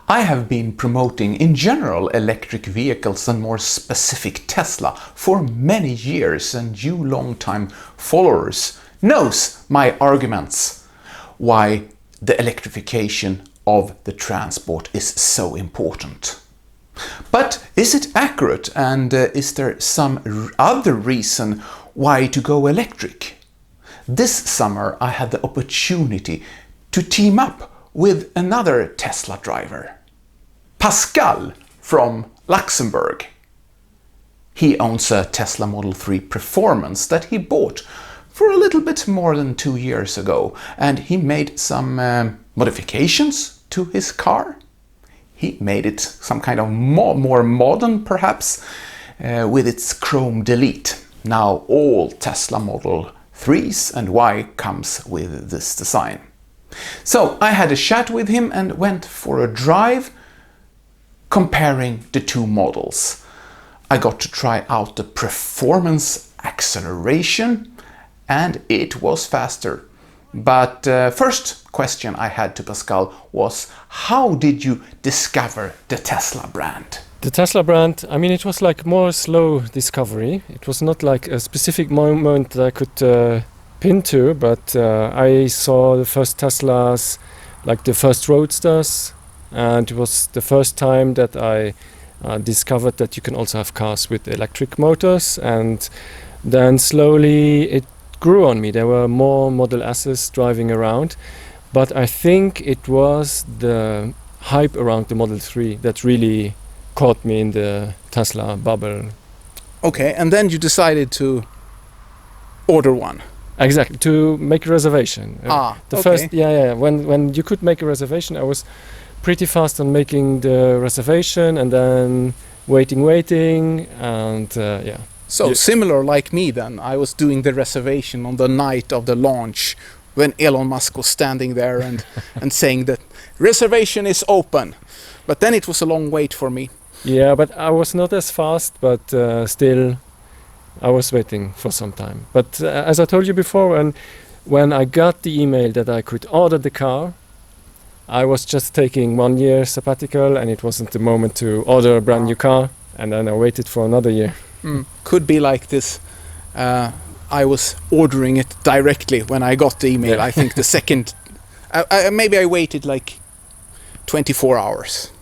I have been promoting in general electric vehicles and more specific Tesla for many years, and you long-time followers knows my arguments why the electrification of the transport is so important. But is it accurate, and is there some other reason why to go electric? This summer I had the opportunity to team up with another Tesla driver, Pascal from Luxembourg. He owns a Tesla Model 3 Performance that he bought for a little bit more than 2 years ago, and he made some modifications to his car. He made it some kind of more modern, perhaps, with its chrome delete. Now all Tesla Model 3s and Y comes with this design. So I had a chat with him and went for a drive comparing the two models. I got to try out the performance acceleration, and it was faster. But first question I had to Pascal was, how did you discover the Tesla brand? The Tesla brand, I mean, it was like more slow discovery. It was not like a specific moment that I could pin to, but I saw the first Teslas, like the first Roadsters, and it was the first time that I discovered that you can also have cars with electric motors, and then slowly it grew on me. There were more Model S's driving around, but I think it was the hype around the Model 3 that really caught me in the Tesla bubble. Okay, and then you decided to order one. Exactly, to make a reservation. Okay. First, when you could make a reservation, I was pretty fast on making the reservation and then waiting, and yeah. So similar like me then, I was doing the reservation on the night of the launch when Elon Musk was standing there and saying that reservation is open. But then it was a long wait for me. Yeah, but I was not as fast, but still I was waiting for some time. But as I told you before, when I got the email that I could order the car, I was just taking 1 year sabbatical, and it wasn't the moment to order a brand new car, and then I waited for another year. Could be like this. I was ordering it directly when I got the email. I think the second, maybe I waited like 24 hours.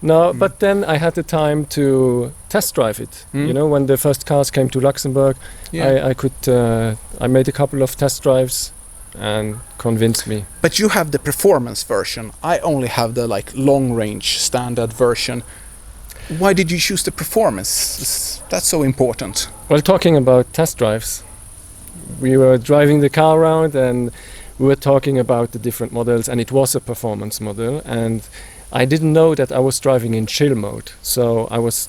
No, but then I had the time to test drive it. You know, when the first cars came to Luxembourg, I made a couple of test drives and convinced me. But you have the performance version. I only have the like long range standard version. Why did you choose the performance? That's so important. Well, talking about test drives, we were driving the car around and we were talking about the different models, and it was a performance model, and I didn't know that I was driving in chill mode. So I was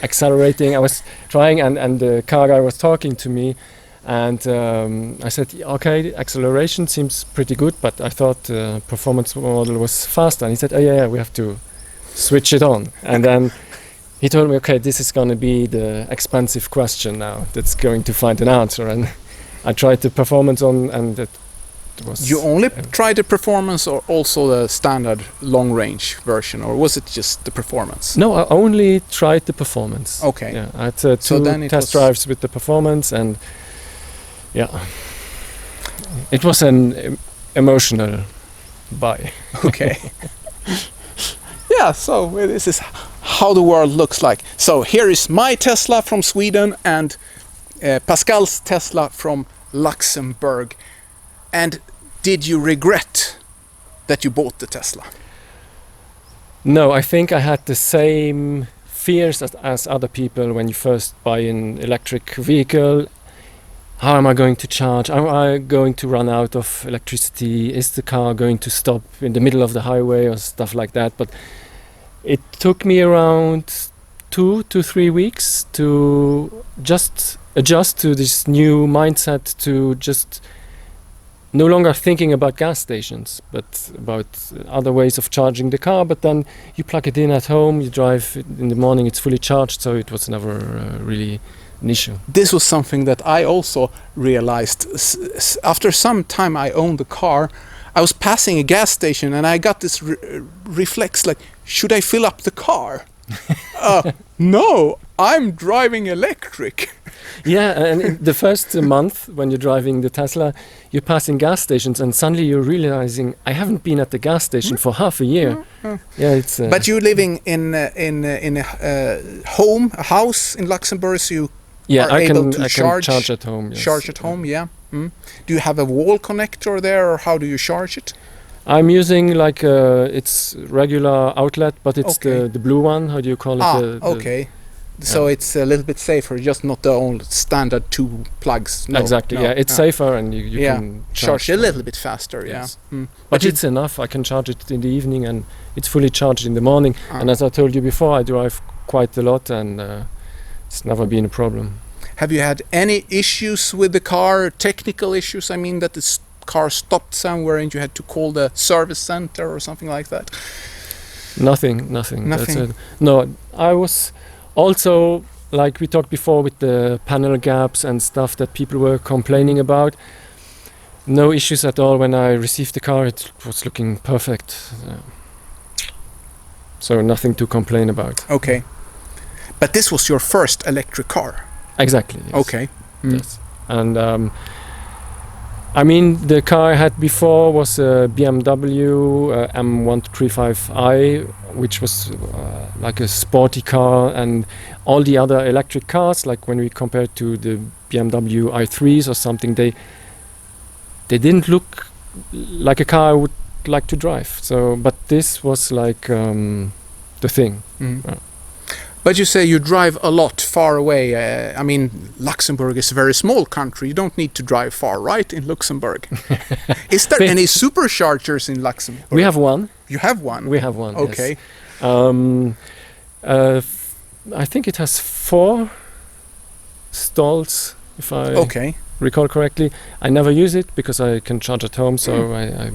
accelerating, I was trying, and the car guy was talking to me, and I said, okay, acceleration seems pretty good, but I thought the performance model was faster. And he said, oh yeah, we have to switch it on. And then he told me, okay, this is going to be the expensive question now that's going to find an answer. And I tried the performance on, and it was... You only tried the performance, or also the standard long range version, or was it just the performance? No, I only tried the performance. Okay. Yeah, I had two test drives with the performance, and yeah, it was an emotional buy. Okay. Yeah, so this is how the world looks like. So here is my Tesla from Sweden and Pascal's Tesla from Luxembourg. And did you regret that you bought the Tesla? No, I think I had the same fears as other people when you first buy an electric vehicle. How am I going to charge? Am I going to run out of electricity? Is the car going to stop in the middle of the highway or stuff like that? But it took me around 2 to 3 weeks to just adjust to this new mindset, to just no longer thinking about gas stations, but about other ways of charging the car. But then you plug it in at home, you drive in the morning, it's fully charged, so it was never really an issue. This was something that I also realized. After some time I owned the car, I was passing a gas station and I got this reflex like, should I fill up the car? No, I'm driving electric. Yeah, and in the first month when you're driving the Tesla, you're passing gas stations, and suddenly you're realizing I haven't been at the gas station for half a year. Yeah, it's. But you're living in a home, a house in Luxembourg, so you yeah, are I able can to charge at home. Yes. Charge at home, yeah. Mm. Do you have a wall connector there, or how do you charge it? I'm using like it's regular outlet, but it's Okay. the blue one. How do you call it? Okay. So it's a little bit safer, just not the old standard 2 plugs. No, exactly. no, yeah, it's safer, and you yeah, can charge a little bit faster. Yes. Yeah. Mm. But it's enough. I can charge it in the evening, and it's fully charged in the morning. Ah. And as I told you before, I drive quite a lot, and it's never been a problem. Have you had any issues with the car? Technical issues? I mean, that the car stopped somewhere and you had to call the service center or something like that? Nothing. Nothing. That's it. No, I was also, like we talked before, with the panel gaps and stuff that people were complaining about. No issues at all. When I received the car, it was looking perfect. So nothing to complain about. Okay. But this was your first electric car? Exactly. Yes. Okay. Mm. Yes. And I mean, the car I had before was a BMW M135i, which was like a sporty car, and all the other electric cars, like when we compare to the BMW i3s or something, they didn't look like a car I would like to drive. So, but this was like the thing. Mm. But you say you drive a lot far away. I mean, Luxembourg is a very small country. You don't need to drive far, right, in Luxembourg? Is there any superchargers in Luxembourg? We have one. You have one? We have one. Okay. Yes. I think it has 4 stalls, if I recall correctly. I never use it because I can charge at home, so I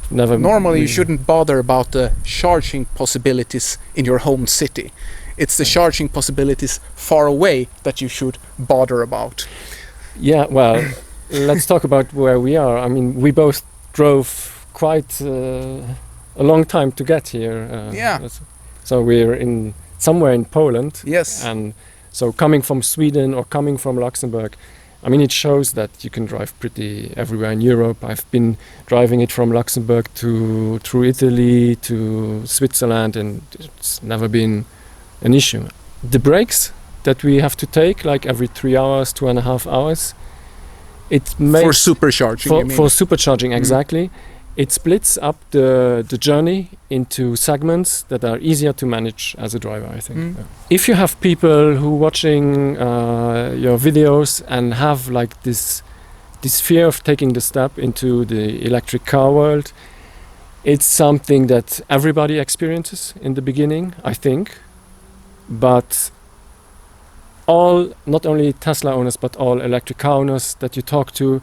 never. Normally, you shouldn't bother about the charging possibilities in your home city. It's the charging possibilities far away that you should bother about. Yeah, well, let's talk about where we are. I mean, we both drove quite a long time to get here. So we're somewhere in Poland. Yes. And so coming from Sweden or coming from Luxembourg, I mean, it shows that you can drive pretty everywhere in Europe. I've been driving it from Luxembourg through Italy to Switzerland, and it's never been an issue. The breaks that we have to take, like every 3 hours, 2.5 hours, it makes for supercharging. You mean? For supercharging, exactly. It splits up the journey into segments that are easier to manage as a driver, I think. Yeah. If you have people who watching your videos and have like this fear of taking the step into the electric car world, it's something that everybody experiences in the beginning, I think. But not only Tesla owners, but all electric car owners that you talk to,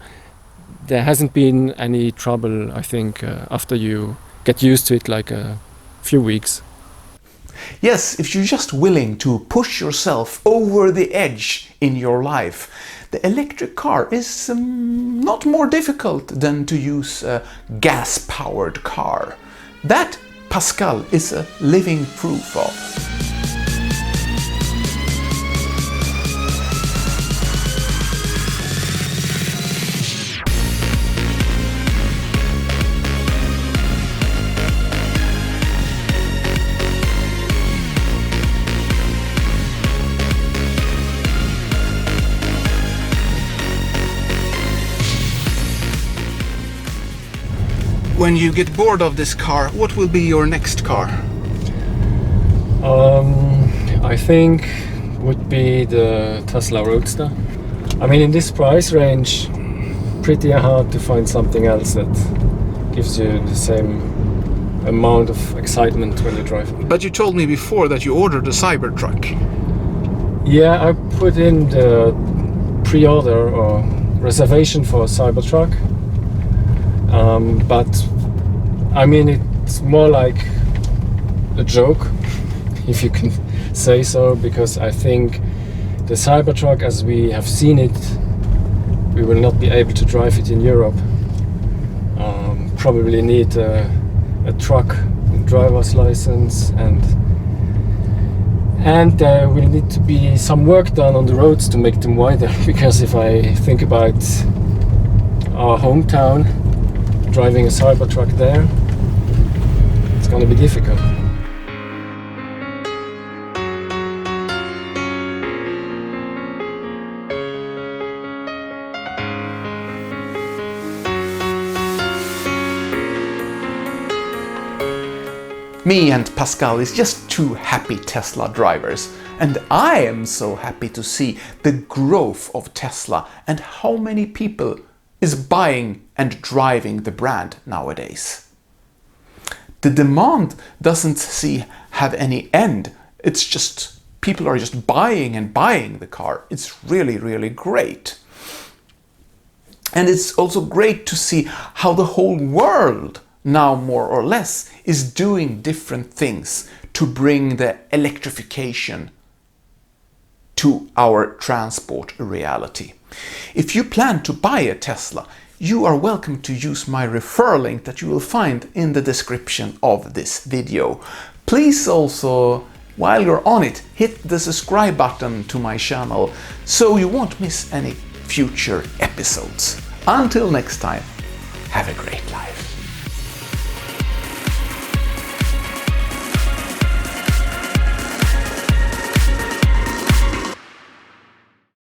there hasn't been any trouble, I think, after you get used to it, like a few weeks. Yes, if you're just willing to push yourself over the edge in your life, the electric car is not more difficult than to use a gas-powered car. That Pascal is a living proof of. When you get bored of this car, what will be your next car? I think would be the Tesla Roadster. I mean, in this price range, pretty hard to find something else that gives you the same amount of excitement when you drive. But you told me before that you ordered a Cybertruck. Yeah, I put in the pre-order or reservation for a Cybertruck. But I mean, it's more like a joke, if you can say so, because I think the Cybertruck, as we have seen it, we will not be able to drive it in Europe. Probably need a truck driver's license, and there will need to be some work done on the roads to make them wider, because if I think about our hometown, driving a Cybertruck there, it's going to be difficult. Me and Pascal is just two happy Tesla drivers, and I am so happy to see the growth of Tesla and how many people is buying and driving the brand nowadays. The demand doesn't have any end. It's just people are just buying and buying the car. It's really, really great. And it's also great to see how the whole world now more or less is doing different things to bring the electrification to our transport reality. If you plan to buy a Tesla, you are welcome to use my referral link that you will find in the description of this video. Please also, while you're on it, hit the subscribe button to my channel so you won't miss any future episodes. Until next time, have a great life.